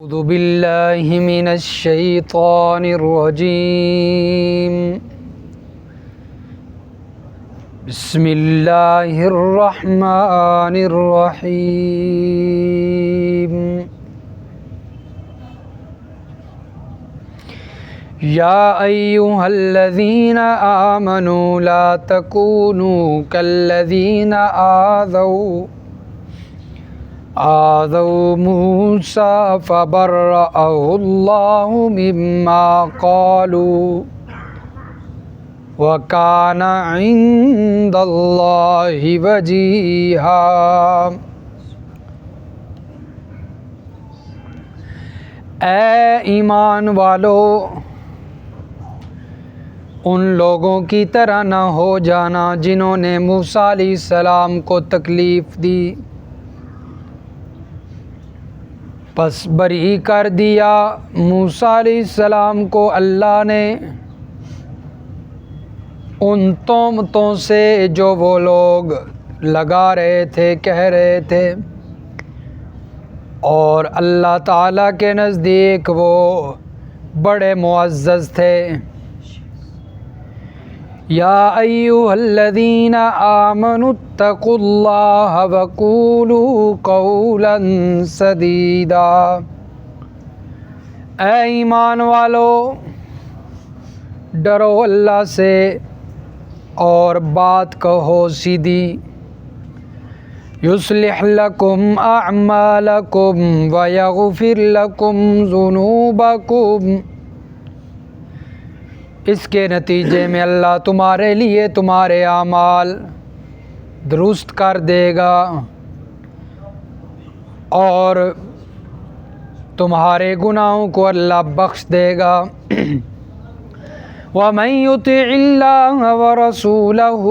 اعوذ باللہ من الشیطان الرجیم بسم اللہ الرحمن الرحیم یا ایہا الذین آمنوا لا تکونوا کالذین آذوا موسى فبرأه الله مما قالوا وكان عند الله وجيها۔ اے ایمان والو، ان لوگوں کی طرح نہ ہو جانا جنہوں نے موسیٰ علیہ السلام کو تکلیف دی، پس بری کر دیا موسیٰ علیہ السلام کو اللہ نے ان تہمتوں سے جو وہ لوگ لگا رہے تھے، کہہ رہے تھے، اور اللہ تعالیٰ کے نزدیک وہ بڑے معزز تھے۔ یا ایھا الذین آمنوا اتقوا اللہ وقولوا قولا سدیدا۔ اے ایمان والو، ڈرو اللہ سے اور بات کہو سیدھی۔ یصلح لکم اعمالکم ویغفر لکم ذنوبکم۔ اس کے نتیجے میں اللہ تمہارے لیے تمہارے اعمال درست کر دے گا اور تمہارے گناہوں کو اللہ بخش دے گا۔ وَمَن يُطِعِ اللَّهَ وَرَسُولَهُ،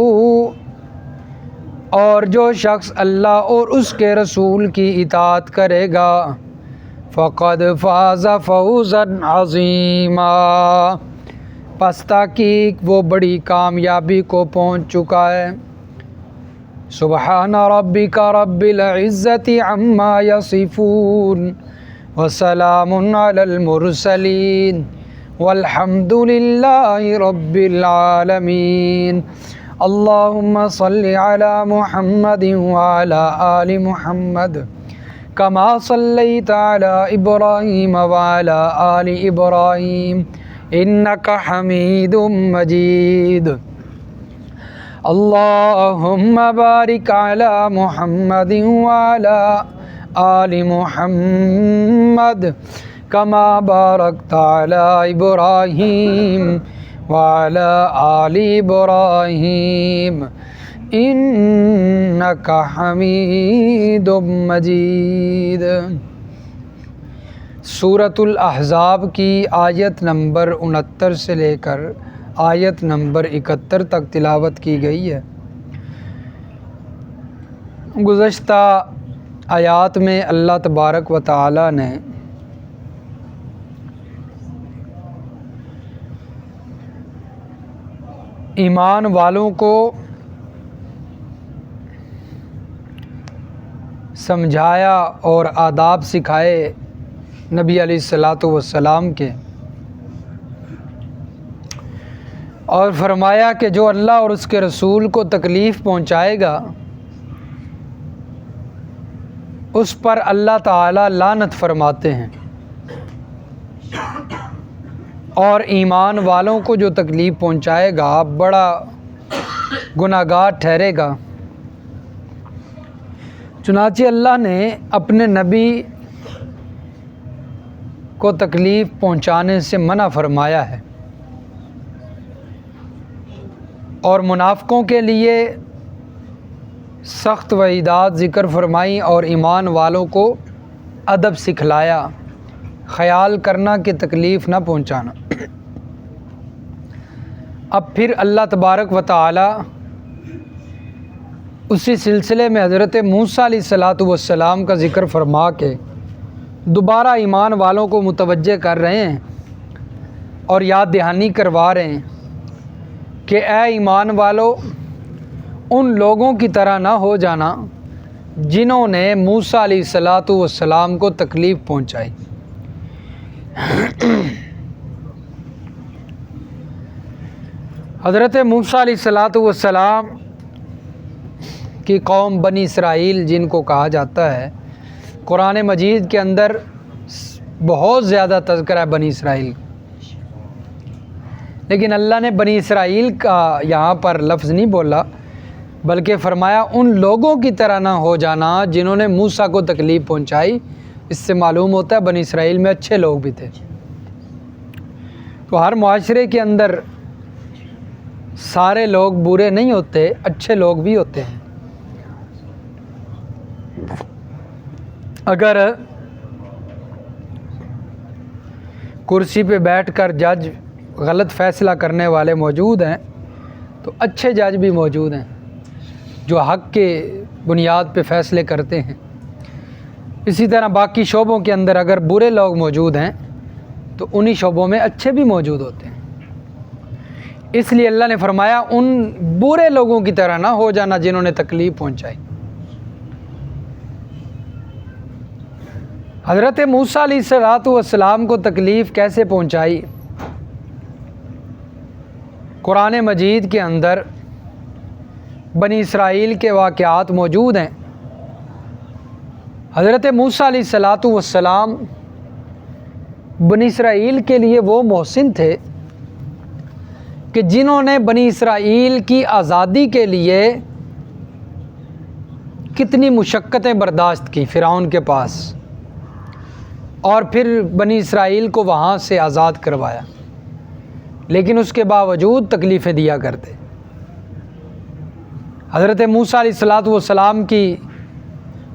اور جو شخص اللہ اور اس کے رسول کی اطاعت کرے گا، فَقَدْ فَازَ فَوْزًا عَظِيمًا، پس تحقیق وہ بڑی کامیابی کو پہنچ چکا ہے۔ سبحان ربک رب العزت عما یصفون وسلام علی المرسلین والحمد للہ رب العالمین۔ اللہم صل علی محمد وعلی آل محمد کما صلیت علی ابراہیم وعلی آل ابراہیم انک حمید مجید۔ اللہم بارک علی محمد وعلی آل محمد کما بارکت علی ابراہیم وعلی آل ابراہیم انک حمید مجید۔ سورۃ الاحزاب کی آیت نمبر 69 سے لے کر آیت نمبر 71 تک تلاوت کی گئی ہے۔ گزشتہ آیات میں اللہ تبارک و تعالی نے ایمان والوں کو سمجھایا اور آداب سکھائے نبی علیہ السلام کے، اور فرمایا کہ جو اللہ اور اس کے رسول کو تکلیف پہنچائے گا اس پر اللہ تعالی لعنت فرماتے ہیں، اور ایمان والوں کو جو تکلیف پہنچائے گا بڑا گناہگار ٹھہرے گا۔ چنانچہ اللہ نے اپنے نبی کو تکلیف پہنچانے سے منع فرمایا ہے، اور منافقوں کے لیے سخت وعیدات ذکر فرمائی اور ایمان والوں کو ادب سکھلایا، خیال کرنا کہ تکلیف نہ پہنچانا۔ اب پھر اللہ تبارک و تعالی اسی سلسلے میں حضرت موسیٰ علیہ السلام کا ذکر فرما کے دوبارہ ایمان والوں کو متوجہ کر رہے ہیں اور یاد دہانی کروا رہے ہیں کہ اے ایمان والو، ان لوگوں کی طرح نہ ہو جانا جنہوں نے موسیٰ علیہ السلام کو تکلیف پہنچائی۔ حضرت موسیٰ علیہ الصلاۃ والسلام کی قوم بنی اسرائیل جن کو کہا جاتا ہے، قرآن مجید کے اندر بہت زیادہ تذکرہ ہے بنی اسرائیل، لیکن اللہ نے بنی اسرائیل کا یہاں پر لفظ نہیں بولا، بلکہ فرمایا ان لوگوں کی طرح نہ ہو جانا جنہوں نے موسیٰ کو تکلیف پہنچائی۔ اس سے معلوم ہوتا ہے بنی اسرائیل میں اچھے لوگ بھی تھے۔ تو ہر معاشرے کے اندر سارے لوگ برے نہیں ہوتے، اچھے لوگ بھی ہوتے ہیں۔ اگر کرسی پہ بیٹھ کر جج غلط فیصلہ کرنے والے موجود ہیں تو اچھے جج بھی موجود ہیں جو حق کے بنیاد پہ فیصلے کرتے ہیں۔ اسی طرح باقی شعبوں کے اندر اگر برے لوگ موجود ہیں تو انہی شعبوں میں اچھے بھی موجود ہوتے ہیں۔ اس لیے اللہ نے فرمایا ان برے لوگوں کی طرح نہ ہو جانا جنہوں نے تکلیف پہنچائی۔ حضرت موسیٰ علیہ الصلاۃ والسلام کو تکلیف کیسے پہنچائی؟ قرآن مجید کے اندر بنی اسرائیل کے واقعات موجود ہیں۔ حضرت موسیٰ علیہ الصلاۃ والسلام بنی اسرائیل کے لیے وہ محسن تھے کہ جنہوں نے بنی اسرائیل کی آزادی کے لیے کتنی مشقتیں برداشت کی فرعون کے پاس، اور پھر بنی اسرائیل کو وہاں سے آزاد کروایا، لیکن اس کے باوجود تکلیفیں دیا کرتے۔ حضرت موسیٰ علیہ الصلاۃ والسلام کی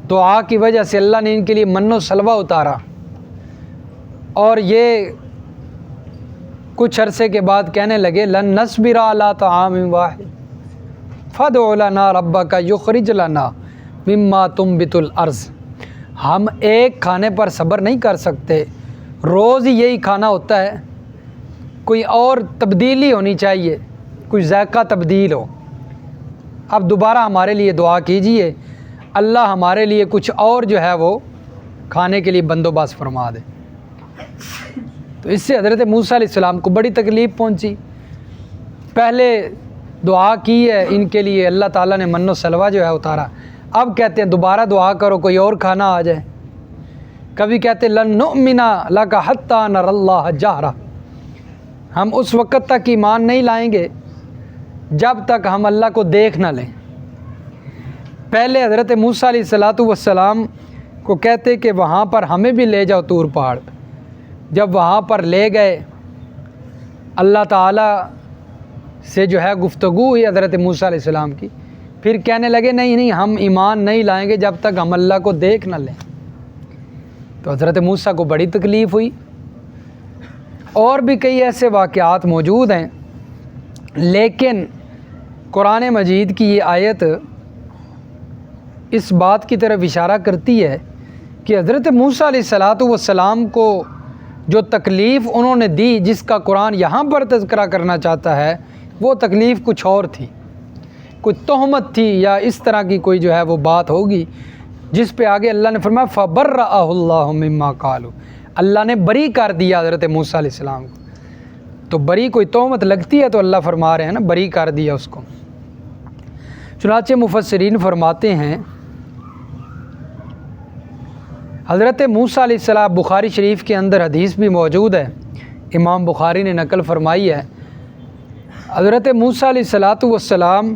دعا کی وجہ سے اللہ نے ان کے لیے من و سلوہ اتارا، اور یہ کچھ عرصے کے بعد کہنے لگے لن نصبر علی طعام واحد فادع لنا ربک یخرج لنا مما تنبت الارض۔ ہم ایک کھانے پر صبر نہیں کر سکتے، روز ہی یہی کھانا ہوتا ہے، کوئی اور تبدیلی ہونی چاہیے، کوئی ذائقہ تبدیل ہو۔ اب دوبارہ ہمارے لیے دعا کیجئے، اللہ ہمارے لیے کچھ اور جو ہے وہ کھانے کے لیے بندوبست فرما دے۔ تو اس سے حضرت موسیٰ علیہ السلام کو بڑی تکلیف پہنچی۔ پہلے دعا کی ہے ان کے لیے، اللہ تعالیٰ نے من و سلوہ جو ہے اتارا، اب کہتے ہیں دوبارہ دعا کرو کوئی اور کھانا آ جائے۔ کبھی کہتے لن نؤمن لک حتی نری اللہ جہرہ، ہم اس وقت تک ایمان نہیں لائیں گے جب تک ہم اللہ کو دیکھ نہ لیں۔ پہلے حضرت موسیٰ علیہ الصلاۃ والسلام کو کہتے کہ وہاں پر ہمیں بھی لے جاؤ طور پہاڑ پہ۔ جب وہاں پر لے گئے، اللہ تعالیٰ سے جو ہے گفتگو ہوئی حضرت موسیٰ علیہ السلام کی، پھر کہنے لگے نہیں ہم ایمان نہیں لائیں گے جب تک ہم اللہ کو دیکھ نہ لیں۔ تو حضرت موسیٰ کو بڑی تکلیف ہوئی۔ اور بھی کئی ایسے واقعات موجود ہیں، لیکن قرآن مجید کی یہ آیت اس بات کی طرف اشارہ کرتی ہے کہ حضرت موسیٰ علیہ الصلاۃ والسلام کو جو تکلیف انہوں نے دی، جس کا قرآن یہاں پر تذکرہ کرنا چاہتا ہے، وہ تکلیف کچھ اور تھی، کوئی تہمت تھی یا اس طرح کی کوئی جو ہے وہ بات ہوگی، جس پہ آگے اللہ نے فرمایا فَبَرَّأَهُ اللَّهُ مِمَّا قَالُوا، اللہ نے بری کر دیا حضرت موسیٰ علیہ السلام کو۔ تو بری کوئی تہمت لگتی ہے تو اللہ فرما رہے ہیں نا بری کر دیا اس کو۔ چنانچہ مفسرین فرماتے ہیں حضرت موسیٰ علیہ السلام، بخاری شریف کے اندر حدیث بھی موجود ہے، امام بخاری نے نقل فرمائی ہے، حضرت موسیٰ علیہ الصلاۃ والسلام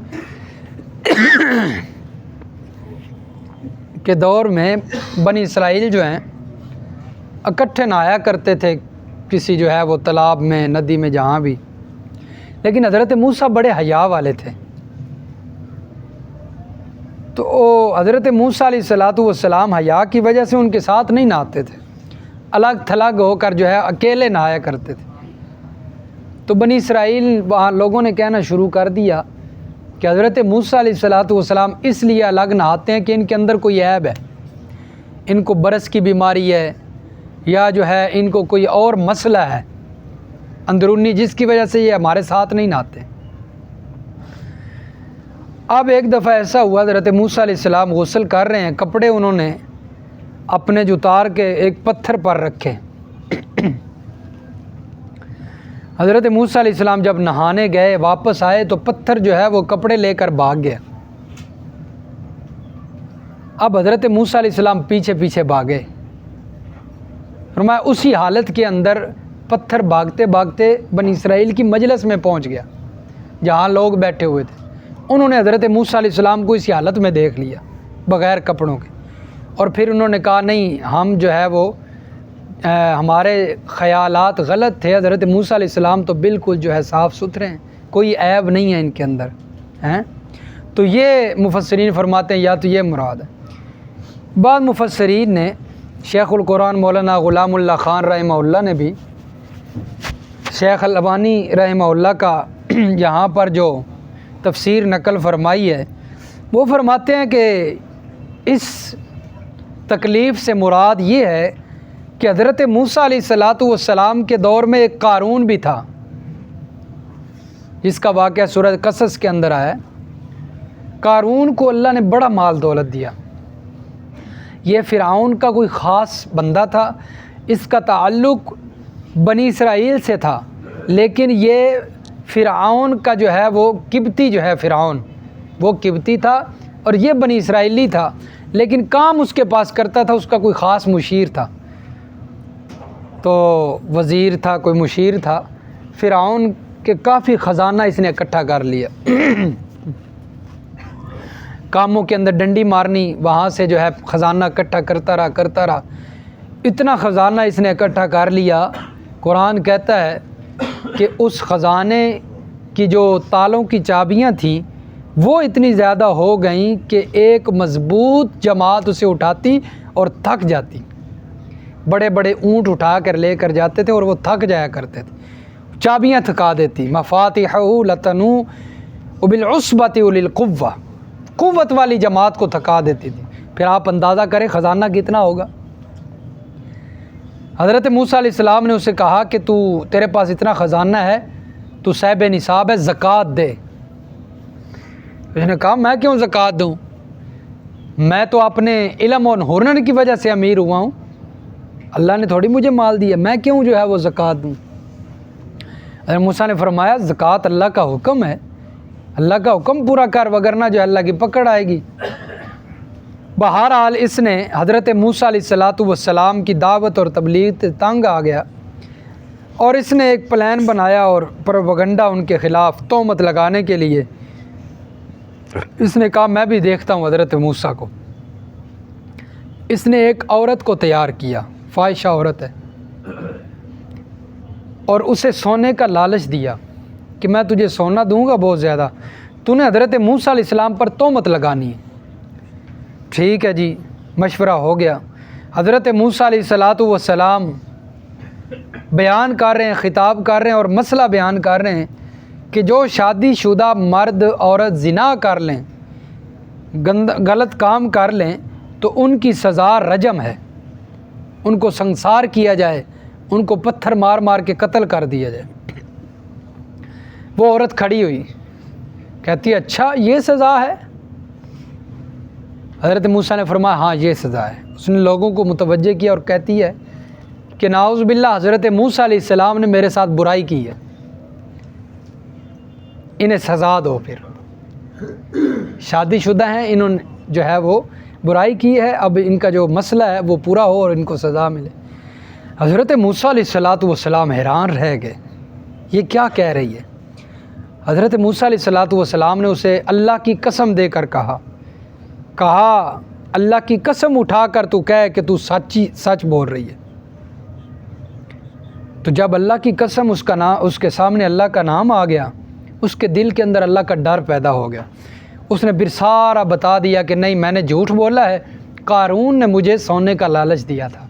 کے دور میں بنی اسرائیل جو ہیں اکٹھے نہایا کرتے تھے کسی جو ہے وہ تالاب میں، ندی میں، جہاں بھی، لیکن حضرت موسیٰ بڑے حیا والے تھے، تو حضرت موسیٰ علیہ الصلاۃ والسلام حیا کی وجہ سے ان کے ساتھ نہیں نہاتے تھے، الگ تھلگ ہو کر جو ہے اکیلے نہایا کرتے تھے۔ تو بنی اسرائیل وہاں لوگوں نے کہنا شروع کر دیا کہ حضرت موسیٰ علیہ الصلاۃ والسلام اس لیے الگ نہاتے ہیں کہ ان کے اندر کوئی عیب ہے، ان کو برس کی بیماری ہے یا جو ہے ان کو کوئی اور مسئلہ ہے اندرونی، جس کی وجہ سے یہ ہمارے ساتھ نہیں نہاتے۔ اب ایک دفعہ ایسا ہوا حضرت موسیٰ علیہ السلام غسل کر رہے ہیں، کپڑے انہوں نے اپنے جو اتار کے ایک پتھر پر رکھے، حضرت موسیٰ علیہ السلام جب نہانے گئے واپس آئے تو پتھر جو ہے وہ کپڑے لے کر بھاگ گیا۔ اب حضرت موسیٰ علیہ السلام پیچھے پیچھے بھاگے، فرمایا اسی حالت کے اندر پتھر بھاگتے بھاگتے بنی اسرائیل کی مجلس میں پہنچ گیا جہاں لوگ بیٹھے ہوئے تھے۔ انہوں نے حضرت موسیٰ علیہ السلام کو اسی حالت میں دیکھ لیا بغیر کپڑوں کے، اور پھر انہوں نے کہا نہیں، ہم جو ہے وہ ہمارے خیالات غلط تھے، حضرت موسیٰ علیہ السلام تو بالکل جو ہے صاف ستھرے ہیں، کوئی عیب نہیں ہے ان کے اندر ہیں۔ تو یہ مفسرین فرماتے ہیں یا تو یہ مراد ہے۔ بعض مفسرین نے، شیخ القرآن مولانا غلام اللہ خان رحمہ اللہ نے بھی شیخ الالبانی رحمہ اللہ کا یہاں پر جو تفسیر نقل فرمائی ہے، وہ فرماتے ہیں کہ اس تکلیف سے مراد یہ ہے کہ حضرت موسیٰ علیہ السلام کے دور میں ایک قارون بھی تھا، جس کا واقعہ سورہ قصص کے اندر آیا ہے۔ قارون کو اللہ نے بڑا مال دولت دیا، یہ فرعون کا کوئی خاص بندہ تھا، اس کا تعلق بنی اسرائیل سے تھا، لیکن یہ فرعون کا جو ہے وہ قبطی جو ہے، فرعون وہ قبطی تھا اور یہ بنی اسرائیلی تھا، لیکن کام اس کے پاس کرتا تھا، اس کا کوئی خاص مشیر تھا، تو وزیر تھا، کوئی مشیر تھا۔ فرعون کے کافی خزانہ اس نے اکٹھا کر لیا، کاموں کے اندر ڈنڈی مارنی، وہاں سے جو ہے خزانہ اکٹھا کرتا رہا، اتنا خزانہ اس نے اکٹھا کر لیا۔ قرآن کہتا ہے کہ اس خزانے کی جو تالوں کی چابیاں تھیں وہ اتنی زیادہ ہو گئیں کہ ایک مضبوط جماعت اسے اٹھاتی اور تھک جاتی، بڑے بڑے اونٹ اٹھا کر لے کر جاتے تھے اور وہ تھک جایا کرتے تھے، چابیاں تھکا دیتی۔ مفاتیحہ لتنوء بالعصبۃ اولی القوہ، قوت والی جماعت کو تھکا دیتی تھی۔ پھر آپ اندازہ کریں خزانہ کتنا ہوگا۔ حضرت موسیٰ علیہ السلام نے اسے کہا کہ تیرے پاس اتنا خزانہ ہے، تو صاحب نصاب ہے، زکوٰۃ دے۔ اس نے کہا میں کیوں زکوٰۃ دوں، میں تو اپنے علم اور ہنر کی وجہ سے امیر ہوا ہوں، اللہ نے تھوڑی مجھے مال دیا، میں کیوں جو ہے وہ زکوٰۃ دوں۔ حضرت موسیٰ نے فرمایا زکوٰۃ اللہ کا حکم ہے، اللہ کا حکم پورا کر، وگرنہ جو اللہ کی پکڑ آئے گی۔ بہرحال اس نے حضرت موسیٰ علیہ السلام کی دعوت اور تبلیغ سے تنگ آ گیا، اور اس نے ایک پلان بنایا اور پروپیگنڈا ان کے خلاف تہمت لگانے کے لیے اس نے کہا میں بھی دیکھتا ہوں حضرت موسیٰ کو۔ اس نے ایک عورت کو تیار کیا، فاحشہ عورت ہے، اور اسے سونے کا لالچ دیا کہ میں تجھے سونا دوں گا بہت زیادہ، تو نے حضرت موسیٰ علیہ السلام پر تہمت لگانی ہے۔ ٹھیک ہے جی، مشورہ ہو گیا۔ حضرت موسیٰ علیہ السلام بیان کر رہے ہیں، خطاب کر رہے ہیں اور مسئلہ بیان کر رہے ہیں کہ جو شادی شدہ مرد عورت زنا کر لیں، غلط کام کر لیں، تو ان کی سزا رجم ہے، ان کو سنسار کیا جائے، ان کو پتھر مار مار کے قتل کر دیا جائے۔ وہ عورت کھڑی ہوئی کہتی ہے اچھا یہ سزا ہے؟ حضرت موسیٰ نے فرمایا ہاں یہ سزا ہے۔ اس نے لوگوں کو متوجہ کیا اور کہتی ہے کہ نعوذ باللہ حضرت موسیٰ علیہ السلام نے میرے ساتھ برائی کی ہے، انہیں سزا دو۔ پھر شادی شدہ ہیں، انہوں نے جو ہے وہ برائی کی ہے، اب ان کا جو مسئلہ ہے وہ پورا ہو اور ان کو سزا ملے۔ حضرت موسیٰ علیہ السلام حیران رہ گئے، یہ کیا کہہ رہی ہے؟ حضرت موسیٰ علیہ السلام نے اسے اللہ کی قسم دے کر کہا اللہ کی قسم اٹھا کر تو کہے کہ تو سچ بول رہی ہے۔ تو جب اللہ کی قسم اس کے سامنے اللہ کا نام آ گیا، اس کے دل کے اندر اللہ کا ڈر پیدا ہو گیا۔ اس نے پھر سارا بتا دیا کہ نہیں میں نے جھوٹ بولا ہے، قارون نے مجھے سونے کا لالچ دیا تھا۔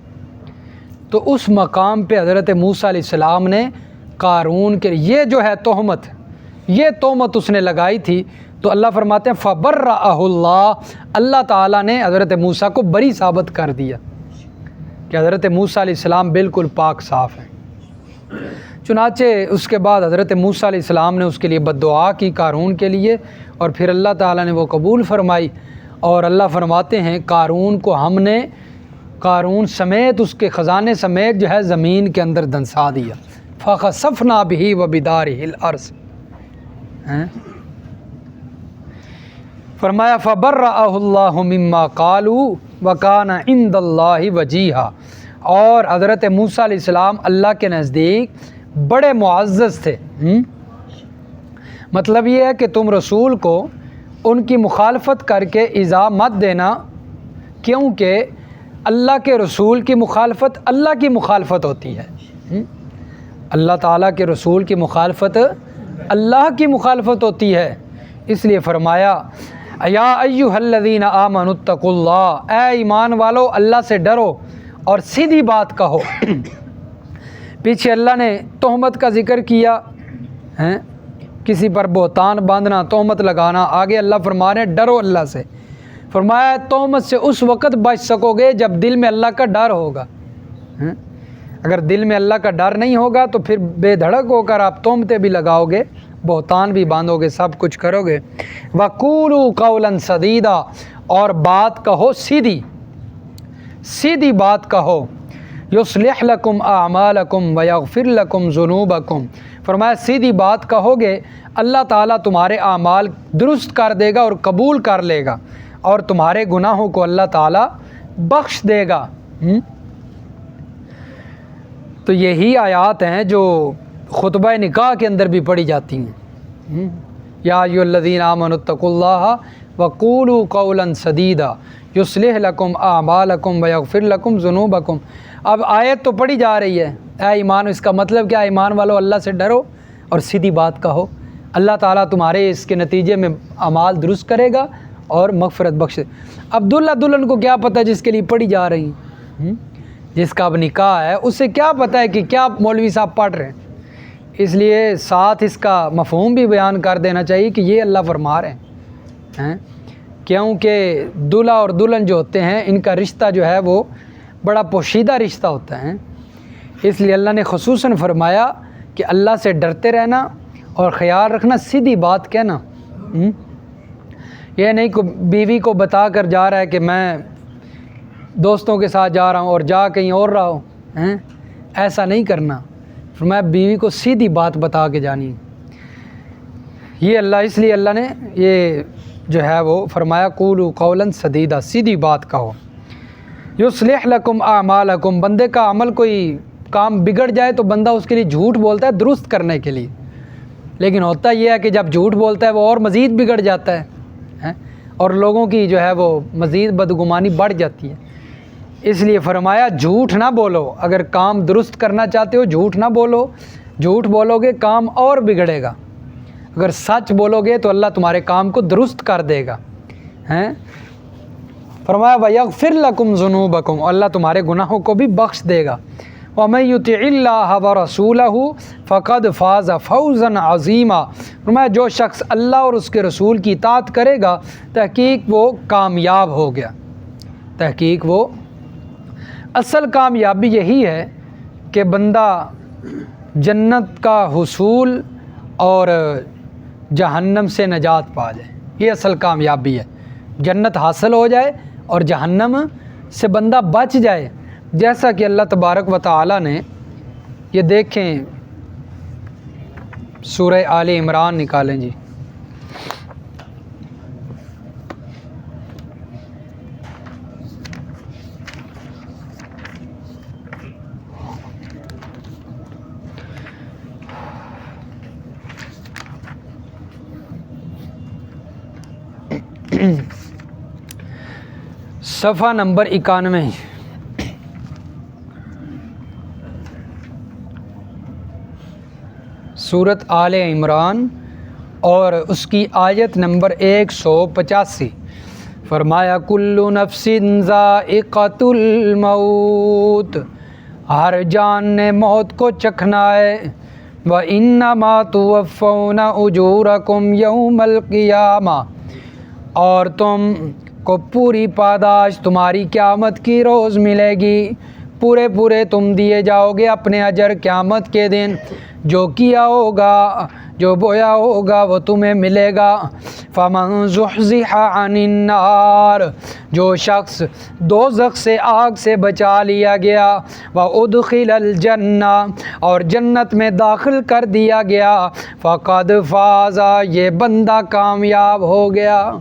تو اس مقام پہ حضرت موسیٰ علیہ السلام نے قارون کے یہ جو ہے تہمت اس نے لگائی تھی، تو اللہ فرماتے ہیں فبرأہ اللہ تعالیٰ نے حضرت موسیٰ کو بری ثابت کر دیا کہ حضرت موسیٰ علیہ السلام بالکل پاک صاف ہیں۔ چنانچہ اس کے بعد حضرت موسیٰ علیہ السلام نے اس کے لیے بد دعا کی قارون کے لیے، اور پھر اللہ تعالیٰ نے وہ قبول فرمائی، اور اللہ فرماتے ہیں قارون کو ہم نے قارون سمیت اس کے خزانے سمیت جو ہے زمین کے اندر دنسا دیا۔ فخسفنا به وبداره الارض. فرمایا فبرأہ اللہ مما قالوا وکان عند اللہ وجیہا. اور حضرت موسیٰ علیہ السلام اللہ کے نزدیک بڑے معزز تھے. مطلب یہ ہے کہ تم رسول کو ان کی مخالفت کر کے ایذا مت دینا، کیونکہ اللہ کے رسول کی مخالفت اللہ کی مخالفت ہوتی ہے. اللہ تعالیٰ کے رسول کی مخالفت اللہ کی مخالفت ہوتی ہے. اس لیے فرمایا یا ایھا الذین آمنوا اتقوا اللہ، اے ایمان والو اللہ سے ڈرو اور سیدھی بات کہو. پیچھے اللہ نے تہمت کا ذکر کیا ہے، کسی پر بہتان باندھنا، تہمت لگانا. آگے اللہ فرما رہے ہیں ڈرو اللہ سے. فرمایا تہمت سے اس وقت بچ سکو گے جب دل میں اللہ کا ڈر ہوگا. اگر دل میں اللہ کا ڈر نہیں ہوگا تو پھر بے دھڑک ہو کر آپ تہمتیں بھی لگاؤ گے، بہتان بھی باندھو گے، سب کچھ کرو گے. وَقُولُوا قَوْلًا سَدِيدًا، اور بات کہو سیدھی، سیدھی بات کہو. یصلح لکم اعمالکم ویغفر لکم ذنوبکم. فرمایا سیدھی بات کہو گے اللہ تعالیٰ تمہارے اعمال درست کر دے گا اور قبول کر لے گا، اور تمہارے گناہوں کو اللہ تعالیٰ بخش دے گا. تو یہی آیات ہیں جو خطبہ نکاح کے اندر بھی پڑھی جاتی ہیں. یا ایھا الذین آمنوا اتقوا اللہ وقولوا قولا سدیدا یصلح لکم اعمالکم ویغفر لکم ذنوبکم. اب آیت تو پڑھی جا رہی ہے اے ایمان، اس کا مطلب کیا؟ ایمان والو اللہ سے ڈرو اور سیدھی بات کہو، اللہ تعالیٰ تمہارے اس کے نتیجے میں اعمال درست کرے گا اور مغفرت بخشے. اب دلہا دلہن کو کیا پتہ جس کے لیے پڑھی جا رہی ہیں، جس کا اب نکاح ہے اسے کیا پتہ ہے کہ کیا مولوی صاحب پڑھ رہے ہیں. اس لیے ساتھ اس کا مفہوم بھی بیان کر دینا چاہیے کہ یہ اللہ فرما رہے ہیں. کیونکہ دلہا اور دلہن جو ہوتے ہیں ان کا رشتہ جو ہے وہ بڑا پوشیدہ رشتہ ہوتا ہے. اس لیے اللہ نے خصوصاً فرمایا کہ اللہ سے ڈرتے رہنا اور خیال رکھنا، سیدھی بات کہنا. یہ نہیں کہ بیوی کو بتا کر جا رہا ہے کہ میں دوستوں کے ساتھ جا رہا ہوں اور جا کہیں اور رہا ہوں، ایسا نہیں کرنا. فرمایا بیوی کو سیدھی بات بتا کے جانی. یہ اللہ، اس لیے اللہ نے یہ جو ہے وہ فرمایا قولوا قولا سدیدا، سیدھی بات کہو. یصلح لکم اعمالکم، بندے کا عمل کوئی کام بگڑ جائے تو بندہ اس کے لیے جھوٹ بولتا ہے درست کرنے کے لیے، لیکن ہوتا یہ ہے کہ جب جھوٹ بولتا ہے وہ اور مزید بگڑ جاتا ہے اور لوگوں کی جو ہے وہ مزید بدگمانی بڑھ جاتی ہے. اس لیے فرمایا جھوٹ نہ بولو، اگر کام درست کرنا چاہتے ہو جھوٹ نہ بولو. جھوٹ بولو گے کام اور بگڑے گا، اگر سچ بولو گے تو اللہ تمہارے کام کو درست کر دے گا. فرمایا وَيَغْفِرْ لَكُمْ ذُنُوبَكُمْ، اللہ تمہارے گناہوں کو بھی بخش دے گا. وَمَن يُطِعِ اللَّهَ وَرَسُولَهُ فَقَدْ فَازَ فَوْزًا عَظِيمًا. فرمایا جو شخص اللہ اور اس کے رسول کی اطاعت کرے گا تحقیق وہ کامیاب ہو گیا. تحقیق وہ اصل کامیابی یہی ہے کہ بندہ جنت کا حصول اور جہنم سے نجات پا جائے. یہ اصل کامیابی ہے، جنت حاصل ہو جائے اور جہنم سے بندہ بچ جائے. جیسا کہ اللہ تبارک و تعالی نے، یہ دیکھیں سورہ آل عمران نکالیں جی. صفحہ نمبر 91. سورت آل عمران اور اس کی آیت نمبر 185. فرمایا کل نفس ذائقۃ الموت، ہر جان نے موت کو چکھنا ہے. وَإِنَّمَا تُوَفَّوْنَ أُجُورَكُمْ يَوْمَ الْقِيَامَةِ، اور تم کو پوری پاداش تمہاری قیامت کی روز ملے گی. پورے پورے تم دیے جاؤ گے اپنے اجر قیامت کے دن، جو کیا ہوگا جو بویا ہوگا وہ تمہیں ملے گا۔ فَمَن زُحْزِحَ عَنِ النَّارِ، جو شخص دوزخ سے آگ سے بچا لیا گیا، وَأُدْخِلَ الْجَنَّةَ اور جنت میں داخل کر دیا گیا، فَقَدْ فَازَ یہ بندہ کامیاب ہو گیا۔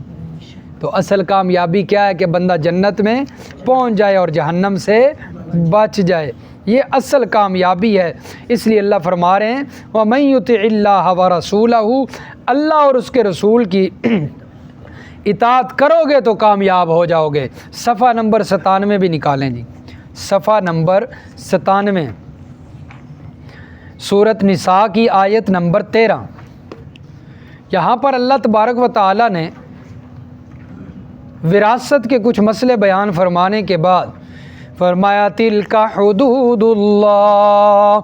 تو اصل کامیابی کیا ہے کہ بندہ جنت میں پہنچ جائے اور جہنم سے بچ جائے، یہ اصل کامیابی ہے۔ اس لیے اللہ فرما رہے ہیں وَمَن يُطِعِ اللَّهَ وَرَسُولَهُ، اللہ اور اس کے رسول کی اطاعت کرو گے تو کامیاب ہو جاؤ گے۔ صفحہ نمبر 97 بھی نکالیں جی، صفحہ نمبر 97، سورۃ نساء کی آیت نمبر 13۔ یہاں پر اللہ تبارک و تعالی نے وراثت کے کچھ مسئلے بیان فرمانے کے بعد فرمایا تِلْکَ حُدُودُ اللَّهِ،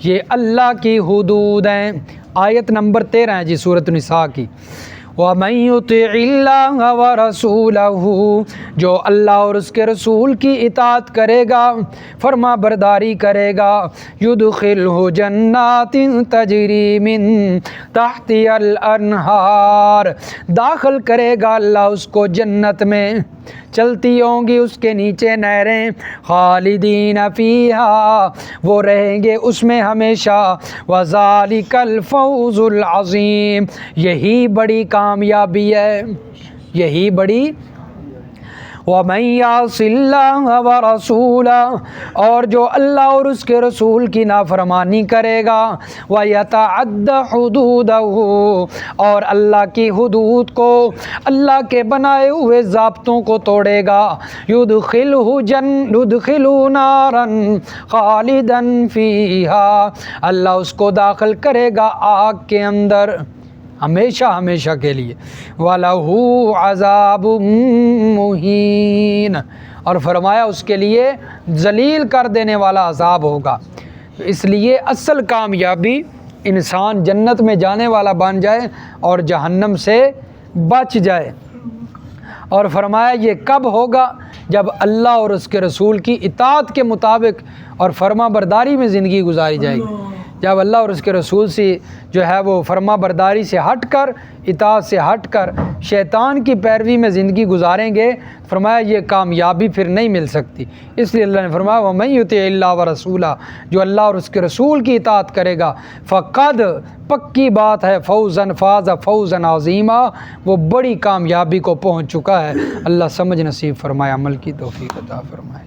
یہ اللہ کی حدود ہیں۔ آیت نمبر 13 ہے جی سورۃ نساء کی۔ وَمَن يُطِعِ اللَّهَ وَرَسُولَهُ، جو اللہ اور اس کے رسول کی اطاعت کرے گا، فرما برداری کرے گا، يُدْخِلْهُ جَنَّاتٍ تَجْرِي مِن تَحْتِهَا الْأَنْهَارُ، داخل کرے گا اللہ اس کو جنت میں، چلتی ہوں گی اس کے نیچے نہریں، خالدین فیہا، وہ رہیں گے اس میں ہمیشہ، وذالک الفوز العظیم، یہی بڑی کامیابی ہے، یہی بڑی۔ وَمَن يَعْصِ اللَّهَ وَرَسُولَهُ، اور جو اللہ اور اس کے رسول کی نافرمانی کرے گا، وَيَتَعَدَّ حُدُودَهُ، اور اللہ کی حدود کو، اللہ کے بنائے ہوئے ضابطوں کو توڑے گا، يُدْخِلُ نَارًا خَالِدًا فِيهَا، اللہ اس کو داخل کرے گا آگ کے اندر ہمیشہ ہمیشہ کے لیے، وَلَهُ عَذَابٌ مُّهِينٌ، اور فرمایا اس کے لیے ذلیل کر دینے والا عذاب ہوگا۔ اس لیے اصل کامیابی انسان جنت میں جانے والا بن جائے اور جہنم سے بچ جائے۔ اور فرمایا یہ کب ہوگا؟ جب اللہ اور اس کے رسول کی اطاعت کے مطابق اور فرما برداری میں زندگی گزاری جائے گی۔ جب اللہ اور اس کے رسول سے جو ہے وہ فرما برداری سے ہٹ کر، اطاعت سے ہٹ کر شیطان کی پیروی میں زندگی گزاریں گے، فرمایا یہ کامیابی پھر نہیں مل سکتی۔ اس لیے اللہ نے فرمایا وَمَن يُطِعِ اللَّهَ وَرَسُولَهُ، جو اللہ اور اس کے رسول کی اطاعت کرے گا، فقد پکی بات ہے، فوزاً فاز فوزاً عظیما، وہ بڑی کامیابی کو پہنچ چکا ہے۔ اللہ سمجھ نصیب فرمائے، عمل کی توفیق عطا فرمائے۔